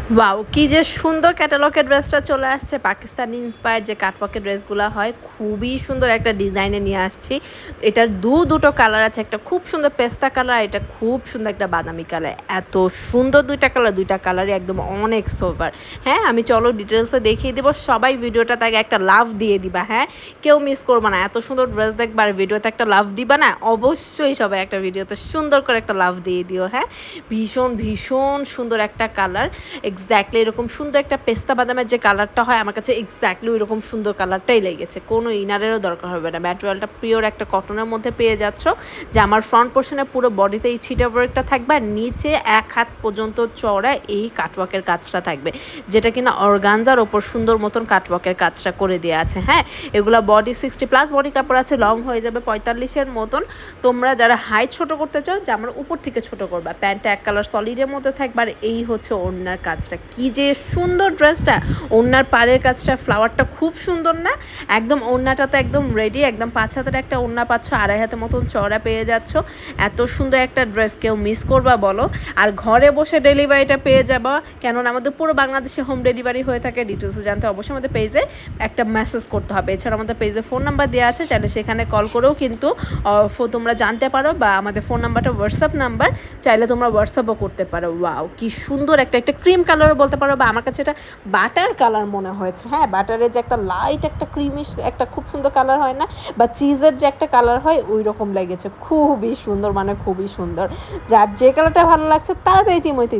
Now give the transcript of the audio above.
Wow! কি যে সুন্দর ক্যাটালগের ড্রেসটা চলে আসছে। পাকিস্তানি ইন্সপায়ার্ড যে কাটওয়ার্কের ড্রেসগুলা হয়, খুবই সুন্দর একটা ডিজাইনে নিয়ে আসছি। এটার দুটো কালার আছে। একটা খুব সুন্দর পেস্তা কালার, এটা খুব সুন্দর একটা বাদামি কালার। এত সুন্দর ২ টা কালার, ২ টা কালারই একদম অনেক সোবার। হ্যাঁ, আমি চলো ডিটেইলসে দেখিয়ে দিব। সবাই ভিডিওটাতে আগে একটা লাভ দিয়ে দিবা, হ্যাঁ? কেউ মিস করবা না। এত সুন্দর ড্রেস দেখবা আর ভিডিওতে একটা লাভ দিবা না? অবশ্যই সবাই একটা ভিডিওতে সুন্দর করে একটা লাভ দিয়ে দিও, হ্যাঁ? ভীষণ সুন্দর একটা কালার। এক্স্যাক্টলি এরকম সুন্দর একটা পেস্তা বাদামের যে কালারটা হয় আমার কাছে এক্স্যাক্টলি ওইরকম সুন্দর কালারটাই লেগেছে। কোনো ইনারেরও দরকার হবে না। ম্যাটেরিয়ালটা পিওর একটা কটনের মধ্যে পেয়ে যাচ্ছ। যে আমার ফ্রন্ট পোর্শনে পুরো বডিতে এই ছিটা ওয়ার্কটা থাকবে আর নিচে ১ হাত পর্যন্ত চওড়া এই কাটওয়ার্কের কাজটা থাকবে। যেটা কিনা অর্গানজার ওপর সুন্দর মতন কাটওয়ার্কের কাজটা করে দেওয়া আছে, হ্যাঁ? এগুলা বডি 60+ বডি কাপড় আছে, লং হয়ে যাবে ৪৫-এর মতন। তোমরা যারা হাইট ছোট করতে চাও যে আমার উপর থেকে ছোট করবা, প্যান্টটা এক কালার সলিডের মধ্যে থাকবে আর এই হচ্ছে ওড়নার কাজটা। কি যে সুন্দর ড্রেসটা! ওড়নার পাড়ের কাজটা ফ্লাওয়ারটা খুব সুন্দর না? একদম ওড়নাটা তো একদম রেডি, একদম ৫ হাতের একটা ওড়না পাচ্ছ, ২.৫ হাতের মতন চওড়া পেয়ে যাচ্ছ। এত সুন্দর একটা ড্রেস কেউ মিস করবা বলো? আর ঘরে বসে ডেলিভারিটা পেয়ে যাবা, কেননা আমাদের পুরো বাংলাদেশে হোম ডেলিভারি হয়ে থাকে। ডিটেলসে জানতে অবশ্যই আমাদের পেজে একটা মেসেজ করতে হবে। এছাড়া আমাদের পেজে ফোন নাম্বার দেওয়া আছে, চাইলে সেখানে কল করেও কিন্তু তোমরা জানতে পারো, বা আমাদের ফোন নাম্বারটা হোয়াটসঅ্যাপ নাম্বার, চাইলে তোমরা হোয়াটসঅ্যাপও করতে পারো। ওয়াও! কি সুন্দর একটা ক্রিম কালারও বলতে পারো, বা আমার কাছে এটা বাটার কালার মনে হয়েছে। হ্যাঁ, বাটারের যে একটা লাইট একটা ক্রিমিশ একটা খুব সুন্দর কালার হয় না, বা চিজের যে একটা কালার হয় ওই রকম লেগেছে। খুবই সুন্দর, মানে খুবই সুন্দর। যার যে কালারটা ভালো লাগছে তাড়াতাড়ি তিনবক্স